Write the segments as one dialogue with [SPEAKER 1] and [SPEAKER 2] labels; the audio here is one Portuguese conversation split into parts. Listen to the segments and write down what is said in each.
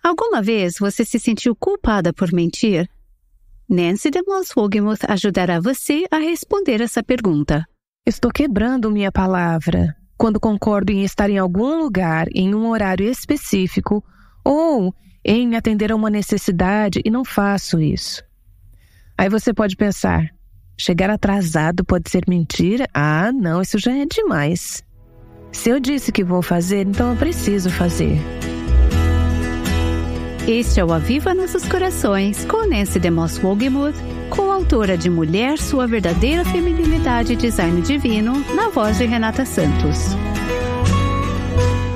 [SPEAKER 1] Alguma vez você se sentiu culpada por mentir? Nancy DeMoss Wolgemuth ajudará você a responder essa pergunta.
[SPEAKER 2] Estou quebrando minha palavra quando concordo em estar em algum lugar em um horário específico ou em atender a uma necessidade e não faço isso. Aí você pode pensar, chegar atrasado pode ser mentira? Ah, não, isso já é demais. Se eu disse que vou fazer, então eu preciso fazer.
[SPEAKER 1] Este é o Aviva Nossos Corações, com Nancy DeMoss Wolgemuth, coautora de Mulher, Sua Verdadeira Feminilidade e Design Divino, na voz de Renata Santos.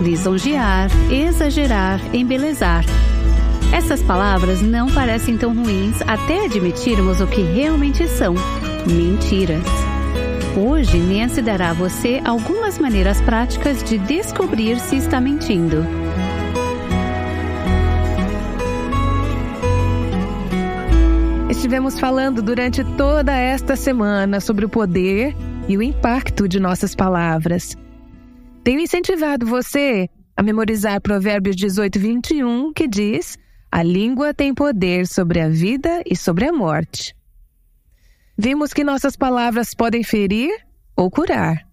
[SPEAKER 1] Lisonjear, exagerar, embelezar. Essas palavras não parecem tão ruins até admitirmos o que realmente são: mentiras. Hoje, Nancy dará a você algumas maneiras práticas de descobrir se está mentindo.
[SPEAKER 2] Estivemos falando durante toda esta semana sobre o poder e o impacto de nossas palavras. Tenho incentivado você a memorizar Provérbios 18:21, que diz: a língua tem poder sobre a vida e sobre a morte. Vimos que nossas palavras podem ferir ou curar.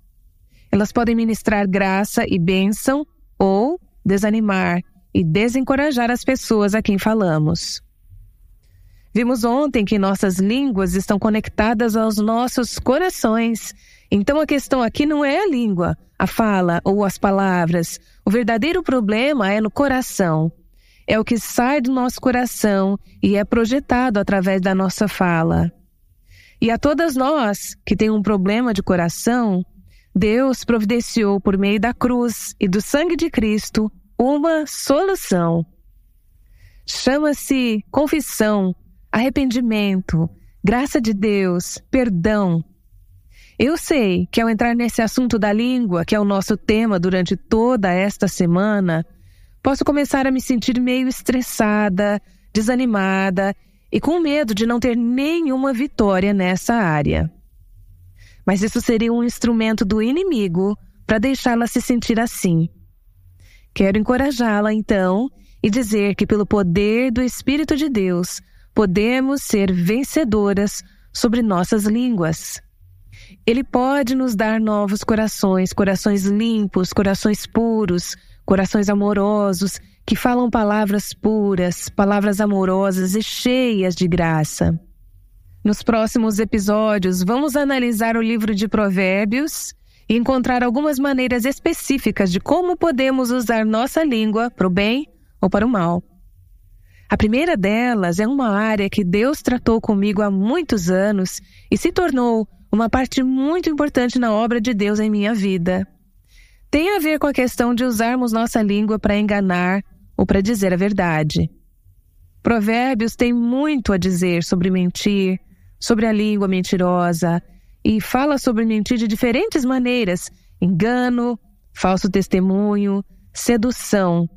[SPEAKER 2] Elas podem ministrar graça e bênção ou desanimar e desencorajar as pessoas a quem falamos. Vimos ontem que nossas línguas estão conectadas aos nossos corações. Então a questão aqui não é a língua, a fala ou as palavras. O verdadeiro problema é no coração. É o que sai do nosso coração e é projetado através da nossa fala. E a todas nós que têm um problema de coração, Deus providenciou por meio da cruz e do sangue de Cristo uma solução. Chama-se confissão, arrependimento, graça de Deus, perdão. Eu sei que ao entrar nesse assunto da língua, que é o nosso tema durante toda esta semana, posso começar a me sentir meio estressada, desanimada e com medo de não ter nenhuma vitória nessa área. Mas isso seria um instrumento do inimigo para deixá-la se sentir assim. Quero encorajá-la, então, e dizer que pelo poder do Espírito de Deus, podemos ser vencedoras sobre nossas línguas. Ele pode nos dar novos corações, corações limpos, corações puros, corações amorosos, que falam palavras puras, palavras amorosas e cheias de graça. Nos próximos episódios, vamos analisar o livro de Provérbios e encontrar algumas maneiras específicas de como podemos usar nossa língua para o bem ou para o mal. A primeira delas é uma área que Deus tratou comigo há muitos anos e se tornou uma parte muito importante na obra de Deus em minha vida. Tem a ver com a questão de usarmos nossa língua para enganar ou para dizer a verdade. Provérbios tem muito a dizer sobre mentir, sobre a língua mentirosa, e fala sobre mentir de diferentes maneiras: engano, falso testemunho, sedução.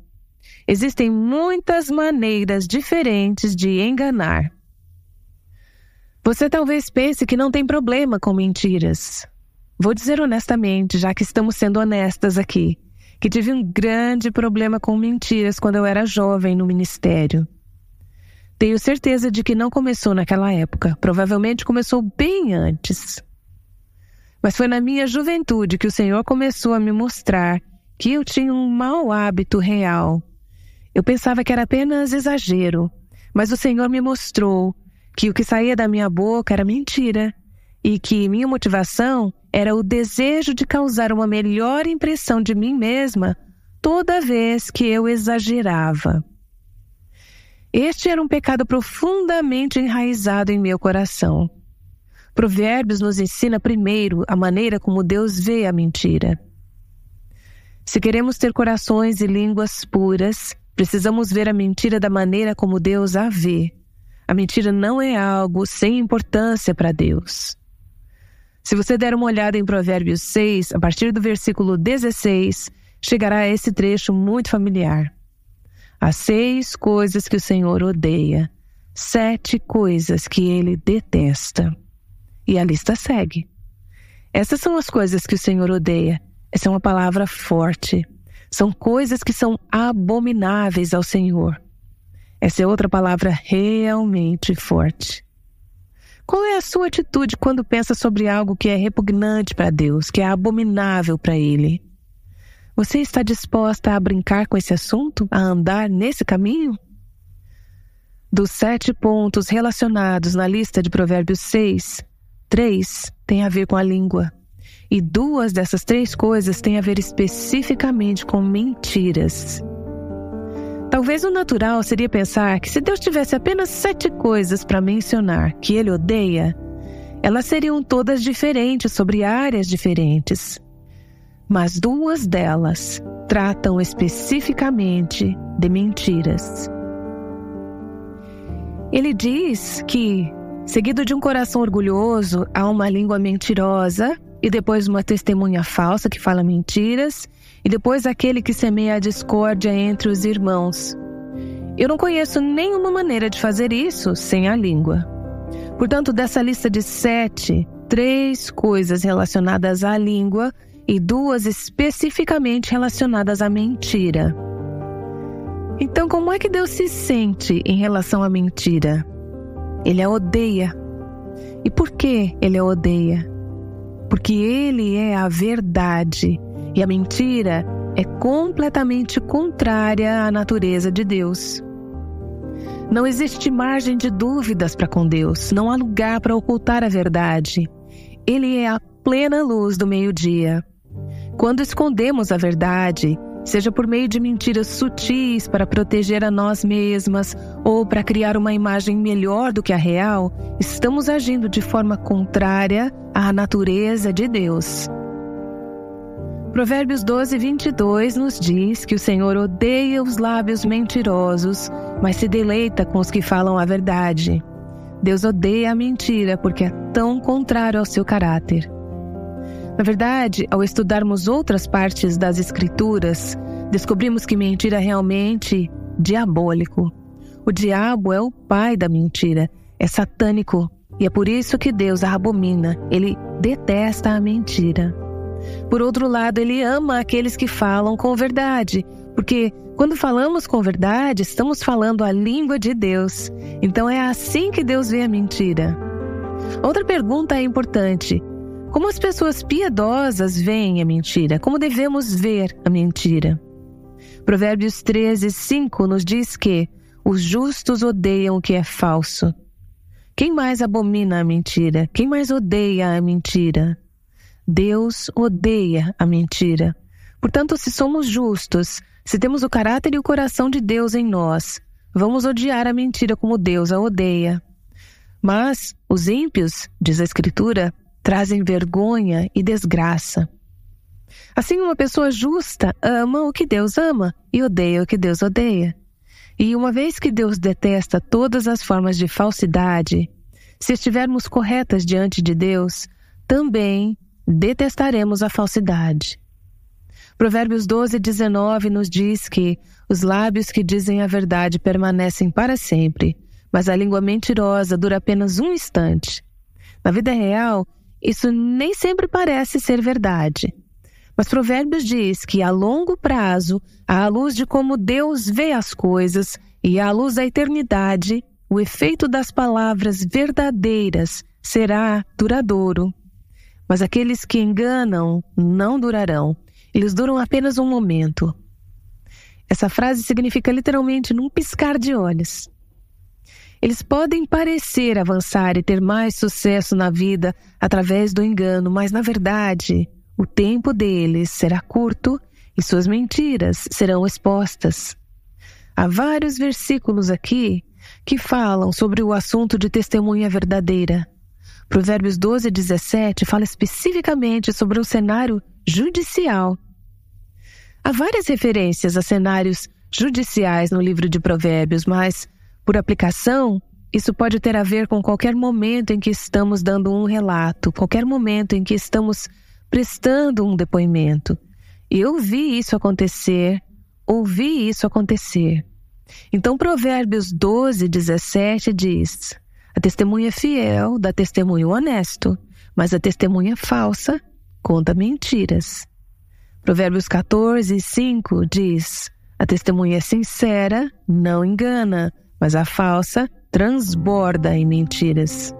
[SPEAKER 2] Existem muitas maneiras diferentes de enganar. Você talvez pense que não tem problema com mentiras. Vou dizer honestamente, já que estamos sendo honestas aqui, que tive um grande problema com mentiras quando eu era jovem no ministério. Tenho certeza de que não começou naquela época, provavelmente começou bem antes. Mas foi na minha juventude que o Senhor começou a me mostrar que eu tinha um mau hábito real. Eu pensava que era apenas exagero, mas o Senhor me mostrou que o que saía da minha boca era mentira e que minha motivação era o desejo de causar uma melhor impressão de mim mesma toda vez que eu exagerava. Este era um pecado profundamente enraizado em meu coração. Provérbios nos ensina primeiro a maneira como Deus vê a mentira. Se queremos ter corações e línguas puras, precisamos ver a mentira da maneira como Deus a vê. A mentira não é algo sem importância para Deus. Se você der uma olhada em Provérbios 6, a partir do versículo 16, chegará a esse trecho muito familiar. Há 6 coisas que o Senhor odeia, 7 coisas que Ele detesta. E a lista segue. Essas são as coisas que o Senhor odeia. Essa é uma palavra forte. São coisas que são abomináveis ao Senhor. Essa é outra palavra realmente forte. Qual é a sua atitude quando pensa sobre algo que é repugnante para Deus, que é abominável para Ele? Você está disposta a brincar com esse assunto, a andar nesse caminho? Dos 7 pontos relacionados na lista de Provérbios 6, 3 têm a ver com a língua. E 2 dessas 3 coisas têm a ver especificamente com mentiras. Talvez o natural seria pensar que se Deus tivesse apenas 7 coisas para mencionar que Ele odeia, elas seriam todas diferentes sobre áreas diferentes. Mas 2 delas tratam especificamente de mentiras. Ele diz que, seguido de um coração orgulhoso, há uma língua mentirosa, e depois uma testemunha falsa que fala mentiras, e depois aquele que semeia a discórdia entre os irmãos. Eu não conheço nenhuma maneira de fazer isso sem a língua. Portanto, dessa lista de 7, 3 coisas relacionadas à língua e 2 especificamente relacionadas à mentira. Então, como é que Deus se sente em relação à mentira? Ele a odeia. E por que Ele a odeia? Porque Ele é a verdade e a mentira é completamente contrária à natureza de Deus. Não existe margem de dúvidas para com Deus, não há lugar para ocultar a verdade. Ele é a plena luz do meio-dia. Quando escondemos a verdade, seja por meio de mentiras sutis para proteger a nós mesmas ou para criar uma imagem melhor do que a real, estamos agindo de forma contrária à natureza de Deus. Provérbios 12, 22 nos diz que o Senhor odeia os lábios mentirosos, mas se deleita com os que falam a verdade. Deus odeia a mentira porque é tão contrário ao seu caráter. Na verdade, ao estudarmos outras partes das Escrituras, descobrimos que mentira é realmente diabólico. O diabo é o pai da mentira, é satânico, e é por isso que Deus a abomina. Ele detesta a mentira. Por outro lado, Ele ama aqueles que falam com verdade, porque quando falamos com verdade, estamos falando a língua de Deus. Então é assim que Deus vê a mentira. Outra pergunta é importante. Como as pessoas piedosas veem a mentira? Como devemos ver a mentira? Provérbios 13, 5 nos diz que os justos odeiam o que é falso. Quem mais abomina a mentira? Quem mais odeia a mentira? Deus odeia a mentira. Portanto, se somos justos, se temos o caráter e o coração de Deus em nós, vamos odiar a mentira como Deus a odeia. Mas os ímpios, diz a Escritura, trazem vergonha e desgraça. Assim, uma pessoa justa ama o que Deus ama e odeia o que Deus odeia. E uma vez que Deus detesta todas as formas de falsidade, se estivermos corretas diante de Deus, também detestaremos a falsidade. Provérbios 12, 19 nos diz que os lábios que dizem a verdade permanecem para sempre, mas a língua mentirosa dura apenas um instante. Na vida real, isso nem sempre parece ser verdade. Mas Provérbios diz que a longo prazo, à luz de como Deus vê as coisas e à luz da eternidade, o efeito das palavras verdadeiras será duradouro. Mas aqueles que enganam não durarão. Eles duram apenas um momento. Essa frase significa literalmente num piscar de olhos. Eles podem parecer avançar e ter mais sucesso na vida através do engano, mas na verdade, o tempo deles será curto e suas mentiras serão expostas. Há vários versículos aqui que falam sobre o assunto de testemunha verdadeira. Provérbios 12, 17 fala especificamente sobre o cenário judicial. Há várias referências a cenários judiciais no livro de Provérbios, mas, por aplicação, isso pode ter a ver com qualquer momento em que estamos dando um relato, qualquer momento em que estamos prestando um depoimento. Eu vi isso acontecer, ouvi isso acontecer. Então, Provérbios 12, 17 diz: a testemunha fiel dá testemunho honesto, mas a testemunha falsa conta mentiras. Provérbios 14, 5 diz: a testemunha sincera não engana, mas a falsa transborda em mentiras.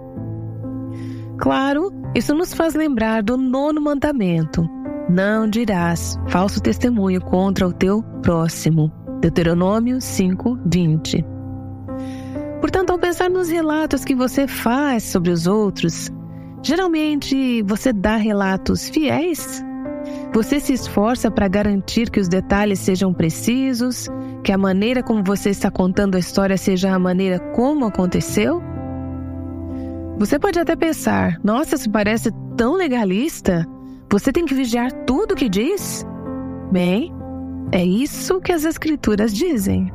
[SPEAKER 2] Claro, isso nos faz lembrar do 9º mandamento: não dirás falso testemunho contra o teu próximo. Deuteronômio 5:20. Portanto, ao pensar nos relatos que você faz sobre os outros, geralmente você dá relatos fiéis? Você se esforça para garantir que os detalhes sejam precisos, que a maneira como você está contando a história seja a maneira como aconteceu? Você pode até pensar: nossa, isso parece tão legalista. Você tem que vigiar tudo o que diz? Bem, é isso que as Escrituras dizem.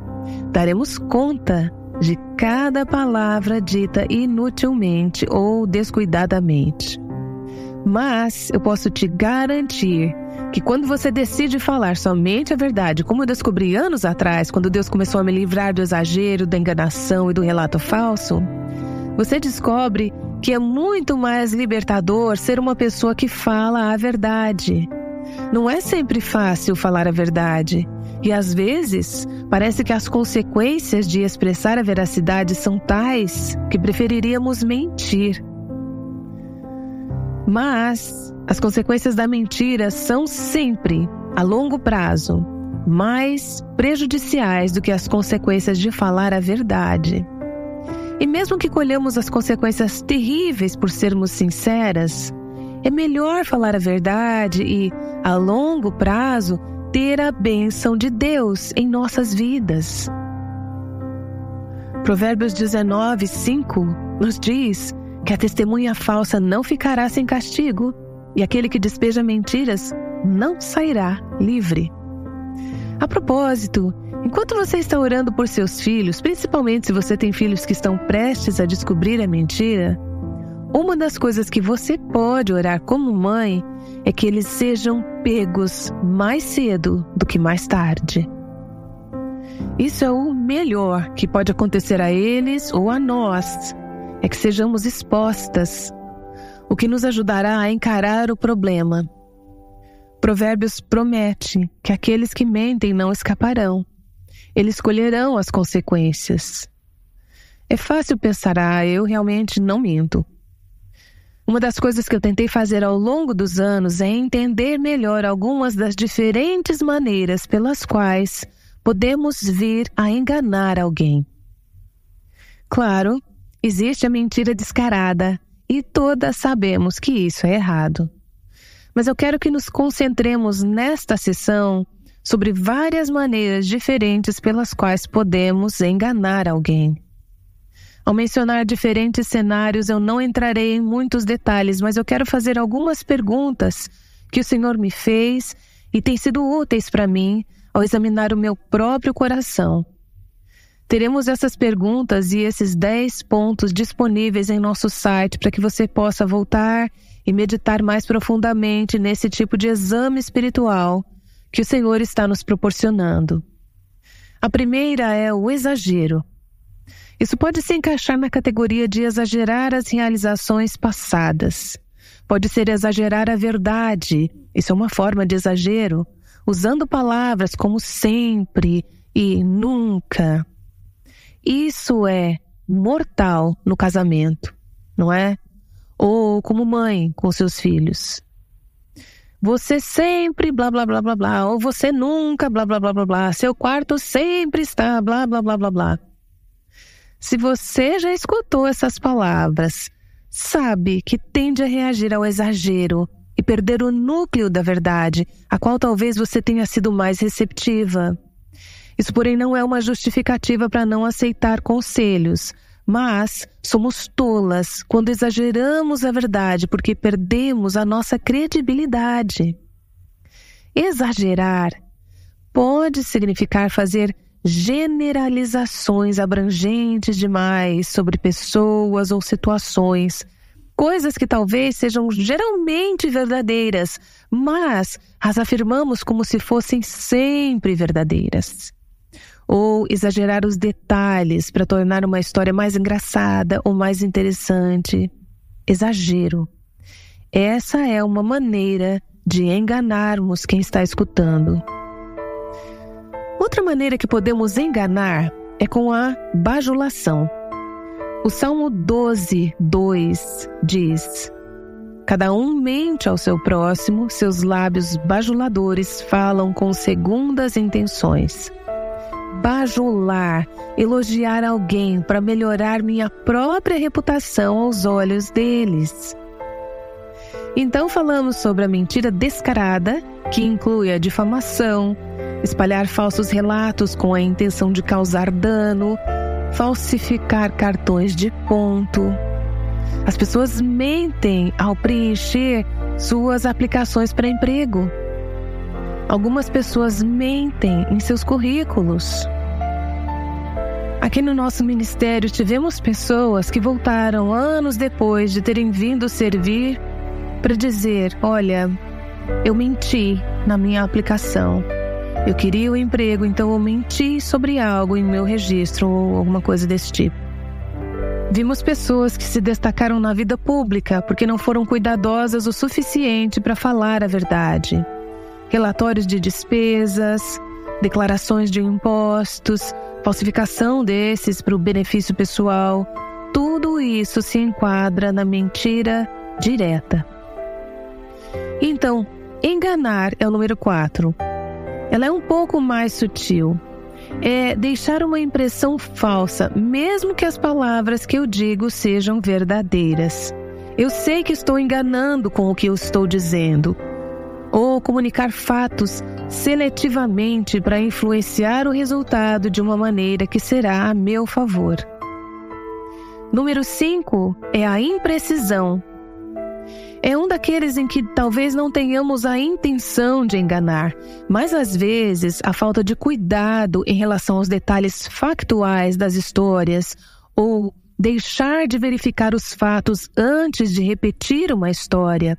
[SPEAKER 2] Daremos conta de cada palavra dita inutilmente ou descuidadamente. Mas eu posso te garantir que quando você decide falar somente a verdade, como eu descobri anos atrás, quando Deus começou a me livrar do exagero, da enganação e do relato falso, você descobre que é muito mais libertador ser uma pessoa que fala a verdade. Não é sempre fácil falar a verdade. E às vezes, parece que as consequências de expressar a veracidade são tais que preferiríamos mentir. Mas as consequências da mentira são sempre, a longo prazo, mais prejudiciais do que as consequências de falar a verdade. E mesmo que colhamos as consequências terríveis por sermos sinceras, é melhor falar a verdade e, a longo prazo, ter a bênção de Deus em nossas vidas. Provérbios 19:5 nos diz que a testemunha falsa não ficará sem castigo e aquele que despeja mentiras não sairá livre. A propósito, enquanto você está orando por seus filhos, principalmente se você tem filhos que estão prestes a descobrir a mentira, uma das coisas que você pode orar como mãe é que eles sejam pegos mais cedo do que mais tarde. Isso é o melhor que pode acontecer a eles ou a nós, é que sejamos expostas, o que nos ajudará a encarar o problema. Provérbios promete que aqueles que mentem não escaparão. Eles colherão as consequências. É fácil pensar: eu realmente não minto. Uma das coisas que eu tentei fazer ao longo dos anos é entender melhor algumas das diferentes maneiras pelas quais podemos vir a enganar alguém. Claro, existe a mentira descarada e todas sabemos que isso é errado. Mas eu quero que nos concentremos nesta sessão sobre várias maneiras diferentes pelas quais podemos enganar alguém. Ao mencionar diferentes cenários, eu não entrarei em muitos detalhes, mas eu quero fazer algumas perguntas que o Senhor me fez e têm sido úteis para mim ao examinar o meu próprio coração. Teremos essas perguntas e esses 10 pontos disponíveis em nosso site para que você possa voltar e meditar mais profundamente nesse tipo de exame espiritual que o Senhor está nos proporcionando. A primeira é o exagero. Isso pode se encaixar na categoria de exagerar as realizações passadas. Pode ser exagerar a verdade. Isso é uma forma de exagero, usando palavras como sempre e nunca. Isso é mortal no casamento, não é? Ou como mãe com seus filhos. Você sempre blá blá blá blá blá, ou você nunca blá blá blá blá blá, seu quarto sempre está blá blá blá blá blá. Se você já escutou essas palavras, sabe que tende a reagir ao exagero e perder o núcleo da verdade, a qual talvez você tenha sido mais receptiva. Isso, porém, não é uma justificativa para não aceitar conselhos, mas somos tolas quando exageramos a verdade porque perdemos a nossa credibilidade. Exagerar pode significar fazer generalizações abrangentes demais sobre pessoas ou situações, coisas que talvez sejam geralmente verdadeiras, mas as afirmamos como se fossem sempre verdadeiras. Ou exagerar os detalhes para tornar uma história mais engraçada ou mais interessante. Exagero. Essa é uma maneira de enganarmos quem está escutando. Outra maneira que podemos enganar é com a bajulação. O Salmo 12, 2 diz: cada um mente ao seu próximo, seus lábios bajuladores falam com segundas intenções. Bajular, elogiar alguém para melhorar minha própria reputação aos olhos deles. Então falamos sobre a mentira descarada, que inclui a difamação, espalhar falsos relatos com a intenção de causar dano, falsificar cartões de ponto. As pessoas mentem ao preencher suas aplicações para emprego. Algumas pessoas mentem em seus currículos. Aqui no nosso ministério tivemos pessoas que voltaram anos depois de terem vindo servir para dizer: olha, eu menti na minha aplicação. Eu queria o emprego, então eu menti sobre algo em meu registro ou alguma coisa desse tipo. Vimos pessoas que se destacaram na vida pública porque não foram cuidadosas o suficiente para falar a verdade. Relatórios de despesas, declarações de impostos, falsificação desses para o benefício pessoal. Tudo isso se enquadra na mentira direta. Então, enganar é o número 4. Ela é um pouco mais sutil. É deixar uma impressão falsa, mesmo que as palavras que eu digo sejam verdadeiras. Eu sei que estou enganando com o que eu estou dizendo. Ou comunicar fatos seletivamente para influenciar o resultado de uma maneira que será a meu favor. Número 5 é a imprecisão. É um daqueles em que talvez não tenhamos a intenção de enganar, mas às vezes a falta de cuidado em relação aos detalhes factuais das histórias ou deixar de verificar os fatos antes de repetir uma história.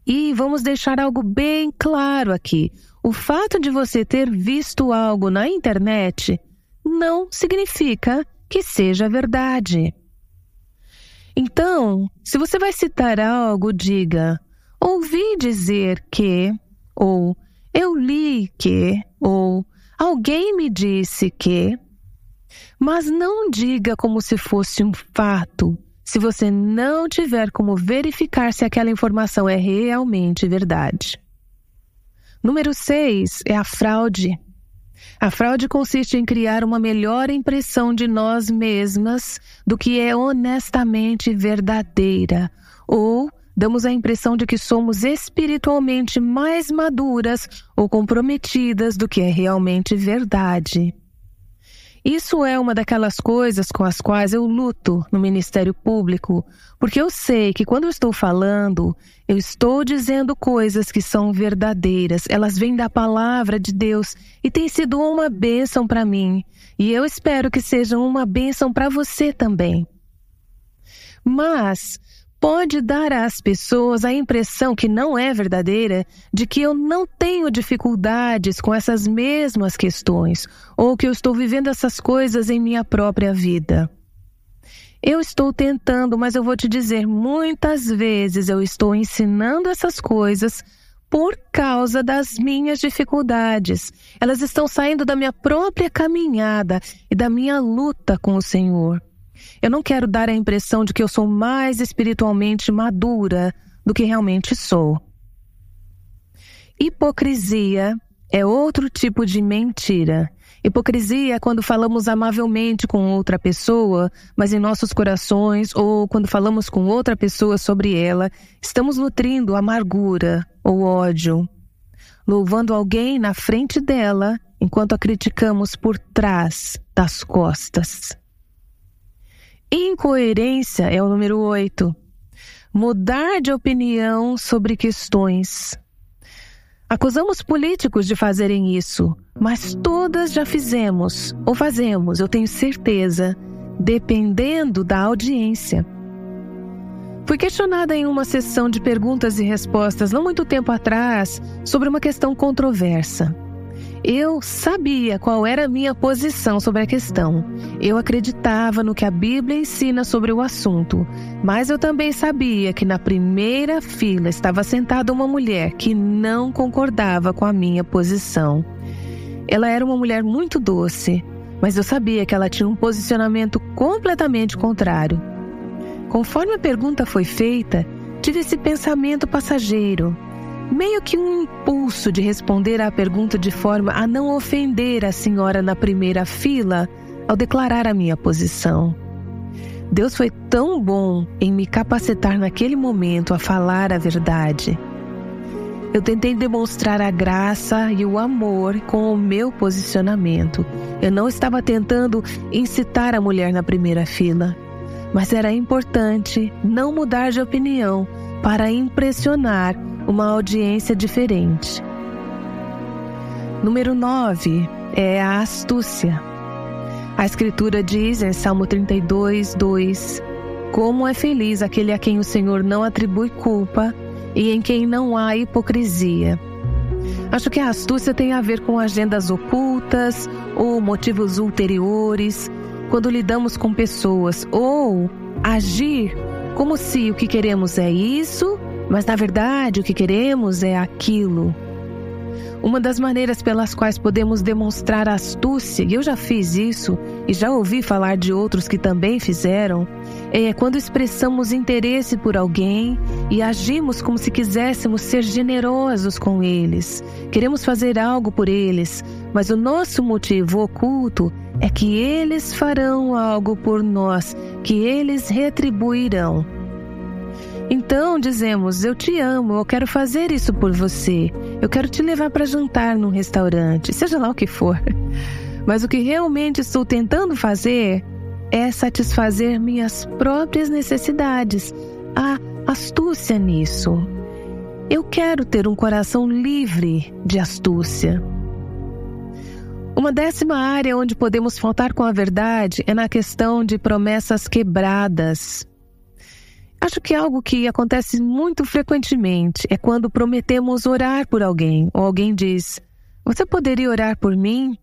[SPEAKER 2] E vamos deixar algo bem claro aqui. O fato de você ter visto algo na internet não significa que seja verdade. Então, se você vai citar algo, diga: ouvi dizer que, ou eu li que, ou alguém me disse que. Mas não diga como se fosse um fato, se você não tiver como verificar se aquela informação é realmente verdade. Número 6 é a fraude. A fraude consiste em criar uma melhor impressão de nós mesmas do que é honestamente verdadeira, ou damos a impressão de que somos espiritualmente mais maduras ou comprometidas do que é realmente verdade. Isso é uma daquelas coisas com as quais eu luto no Ministério Público, porque eu sei que quando eu estou falando, eu estou dizendo coisas que são verdadeiras, elas vêm da palavra de Deus e tem sido uma bênção para mim, e eu espero que sejam uma bênção para você também. Mas pode dar às pessoas a impressão que não é verdadeira, de que eu não tenho dificuldades com essas mesmas questões, ou que eu estou vivendo essas coisas em minha própria vida. Eu estou tentando, mas eu vou te dizer, muitas vezes eu estou ensinando essas coisas por causa das minhas dificuldades. Elas estão saindo da minha própria caminhada e da minha luta com o Senhor. Eu não quero dar a impressão de que eu sou mais espiritualmente madura do que realmente sou. Hipocrisia é outro tipo de mentira. Hipocrisia é quando falamos amavelmente com outra pessoa, mas em nossos corações, ou quando falamos com outra pessoa sobre ela, estamos nutrindo amargura ou ódio, louvando alguém na frente dela, enquanto a criticamos por trás das costas. Incoerência é o número 8. Mudar de opinião sobre questões. Acusamos políticos de fazerem isso, mas todas já fizemos, ou fazemos, eu tenho certeza, dependendo da audiência. Fui questionada em uma sessão de perguntas e respostas não muito tempo atrás sobre uma questão controversa. Eu sabia qual era a minha posição sobre a questão. Eu acreditava no que a Bíblia ensina sobre o assunto, mas eu também sabia que na primeira fila estava sentada uma mulher que não concordava com a minha posição. Ela era uma mulher muito doce, mas eu sabia que ela tinha um posicionamento completamente contrário. Conforme a pergunta foi feita, tive esse pensamento passageiro, meio que um impulso de responder à pergunta de forma a não ofender a senhora na primeira fila ao declarar a minha posição. Deus foi tão bom em me capacitar naquele momento a falar a verdade. Eu tentei demonstrar a graça e o amor com o meu posicionamento. Eu não estava tentando incitar a mulher na primeira fila, mas era importante não mudar de opinião para impressionar uma audiência diferente. Número 9 é a astúcia. A Escritura diz em Salmo 32, 2: como é feliz aquele a quem o Senhor não atribui culpa e em quem não há hipocrisia. Acho que a astúcia tem a ver com agendas ocultas ou motivos ulteriores, quando lidamos com pessoas, ou agir como se o que queremos é isso, mas na verdade o que queremos é aquilo. Uma das maneiras pelas quais podemos demonstrar astúcia, e eu já fiz isso e já ouvi falar de outros que também fizeram, é quando expressamos interesse por alguém e agimos como se quiséssemos ser generosos com eles. Queremos fazer algo por eles, mas o nosso motivo oculto é que eles farão algo por nós, que eles retribuirão. Então dizemos: eu te amo, eu quero fazer isso por você, eu quero te levar para jantar num restaurante, seja lá o que for. Mas o que realmente estou tentando fazer é satisfazer minhas próprias necessidades. Há astúcia nisso. Eu quero ter um coração livre de astúcia. Uma 10ª área onde podemos faltar com a verdade é na questão de promessas quebradas. Acho que algo que acontece muito frequentemente é quando prometemos orar por alguém, ou alguém diz: você poderia orar por mim?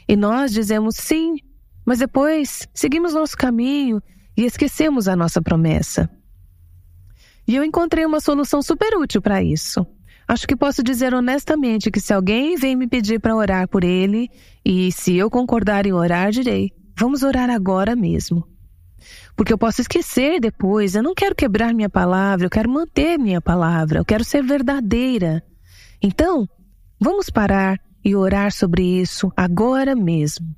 [SPEAKER 2] E nós dizemos sim, mas depois seguimos nosso caminho e esquecemos a nossa promessa. E eu encontrei uma solução super útil para isso. Acho que posso dizer honestamente que se alguém vem me pedir para orar por ele, e se eu concordar em orar, direi: vamos orar agora mesmo. Porque eu posso esquecer depois, eu não quero quebrar minha palavra, eu quero manter minha palavra, eu quero ser verdadeira. Então, vamos parar e orar sobre isso agora mesmo.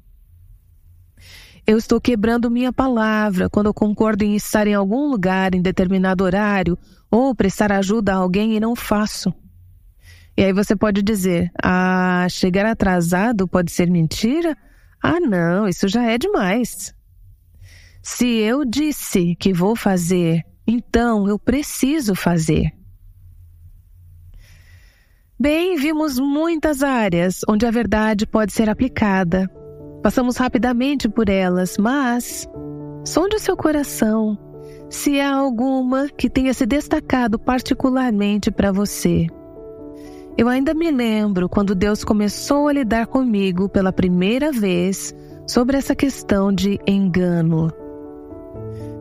[SPEAKER 2] Eu estou quebrando minha palavra quando eu concordo em estar em algum lugar em determinado horário ou prestar ajuda a alguém e não faço. E aí você pode dizer: chegar atrasado pode ser mentira? Não, isso já é demais. Se eu disse que vou fazer, então eu preciso fazer. Bem, vimos muitas áreas onde a verdade pode ser aplicada. Passamos rapidamente por elas, mas sonde o seu coração se há alguma que tenha se destacado particularmente para você. Eu ainda me lembro quando Deus começou a lidar comigo pela primeira vez sobre essa questão de engano.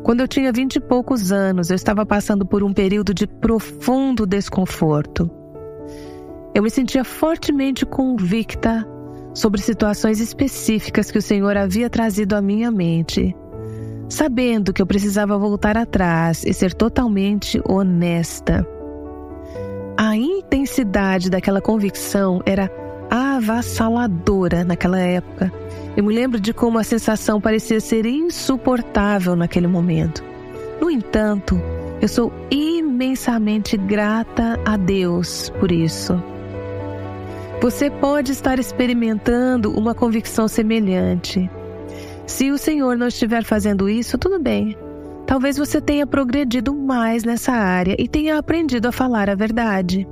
[SPEAKER 2] Quando eu tinha 20 e poucos anos, eu estava passando por um período de profundo desconforto. Eu me sentia fortemente convicta sobre situações específicas que o Senhor havia trazido à minha mente, sabendo que eu precisava voltar atrás e ser totalmente honesta. A intensidade daquela convicção era avassaladora naquela época. Eu me lembro de como a sensação parecia ser insuportável naquele momento. No entanto, eu sou imensamente grata a Deus por isso. Você pode estar experimentando uma convicção semelhante. Se o Senhor não estiver fazendo isso, tudo bem. Talvez você tenha progredido mais nessa área e tenha aprendido a falar a verdade.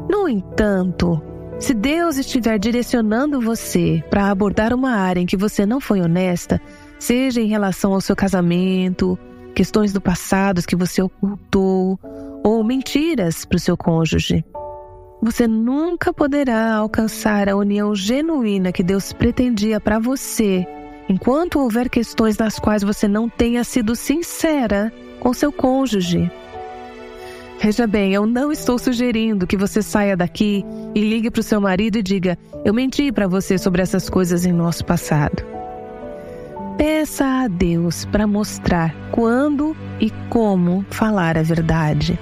[SPEAKER 2] No entanto, se Deus estiver direcionando você para abordar uma área em que você não foi honesta, seja em relação ao seu casamento, questões do passado que você ocultou, ou mentiras para o seu cônjuge, você nunca poderá alcançar a união genuína que Deus pretendia para você, enquanto houver questões nas quais você não tenha sido sincera com seu cônjuge. Veja bem, eu não estou sugerindo que você saia daqui e ligue para o seu marido e diga: eu menti para você sobre essas coisas em nosso passado. Peça a Deus para mostrar quando e como falar a verdade.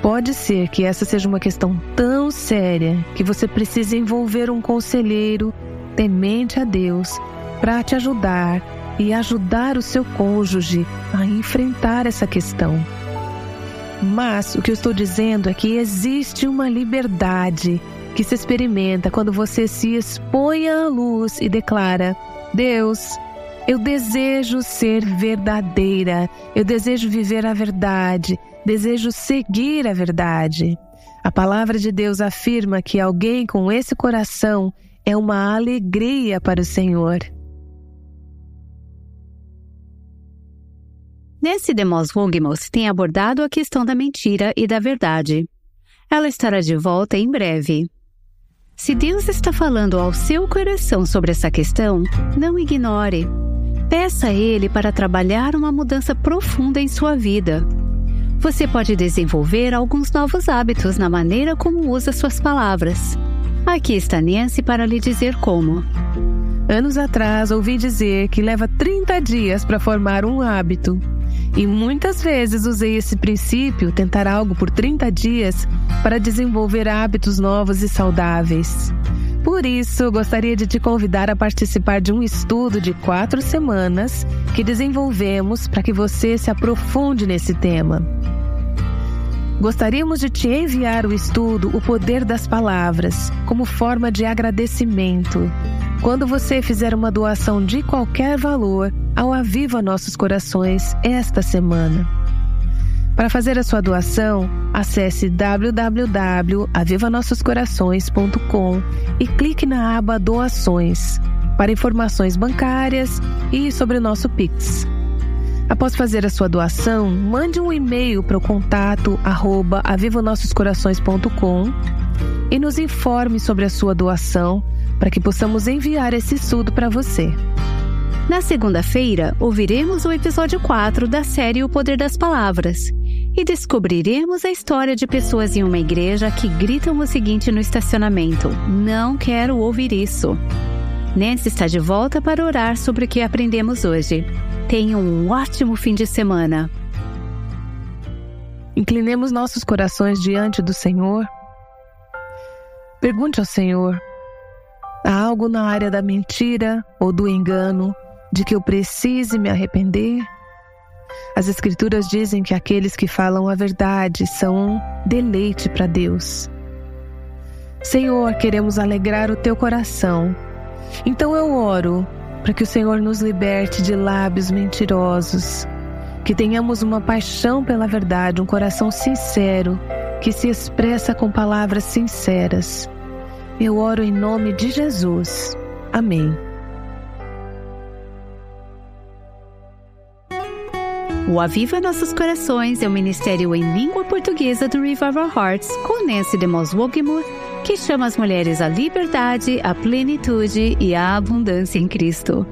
[SPEAKER 2] Pode ser que essa seja uma questão tão séria que você precise envolver um conselheiro temente a Deus para te ajudar e ajudar o seu cônjuge a enfrentar essa questão. Mas o que eu estou dizendo é que existe uma liberdade que se experimenta quando você se expõe à luz e declara: Deus, eu desejo ser verdadeira, eu desejo viver a verdade, desejo seguir a verdade. A palavra de Deus afirma que alguém com esse coração é uma alegria para o Senhor.
[SPEAKER 1] Nancy DeMoss Wolgemuth tem abordado a questão da mentira e da verdade. Ela estará de volta em breve. Se Deus está falando ao seu coração sobre essa questão, não ignore. Peça a Ele para trabalhar uma mudança profunda em sua vida. Você pode desenvolver alguns novos hábitos na maneira como usa suas palavras. Aqui está Nancy para lhe dizer como.
[SPEAKER 2] Anos atrás, ouvi dizer que leva 30 dias para formar um hábito. E muitas vezes usei esse princípio, tentar algo por 30 dias, para desenvolver hábitos novos e saudáveis. Por isso, eu gostaria de te convidar a participar de um estudo de 4 semanas que desenvolvemos para que você se aprofunde nesse tema. Gostaríamos de te enviar o estudo O Poder das Palavras, como forma de agradecimento. Quando você fizer uma doação de qualquer valor ao Aviva Nossos Corações esta semana. Para fazer a sua doação, acesse www.avivanossoscorações.com e clique na aba Doações para informações bancárias e sobre o nosso Pix. Após fazer a sua doação, mande um e-mail para o contato @avivanossoscorações.com e nos informe sobre a sua doação para que possamos enviar esse estudo para você.
[SPEAKER 1] Na segunda-feira, ouviremos o episódio 4 da série O Poder das Palavras e descobriremos a história de pessoas em uma igreja que gritam o seguinte no estacionamento: não quero ouvir isso. Nancy está de volta para orar sobre o que aprendemos hoje. Tenha um ótimo fim de semana.
[SPEAKER 2] Inclinemos nossos corações diante do Senhor. Pergunte ao Senhor: há algo na área da mentira ou do engano de que eu precise me arrepender? As Escrituras dizem que aqueles que falam a verdade são um deleite para Deus. Senhor, queremos alegrar o Teu coração. Então eu oro para que o Senhor nos liberte de lábios mentirosos, que tenhamos uma paixão pela verdade, um coração sincero, que se expressa com palavras sinceras. Eu oro em nome de Jesus. Amém.
[SPEAKER 1] O Aviva Nossos Corações é um ministério em língua portuguesa do Revival Hearts com Nancy DeMoss Wolgemuth, que chama as mulheres à liberdade, à plenitude e à abundância em Cristo.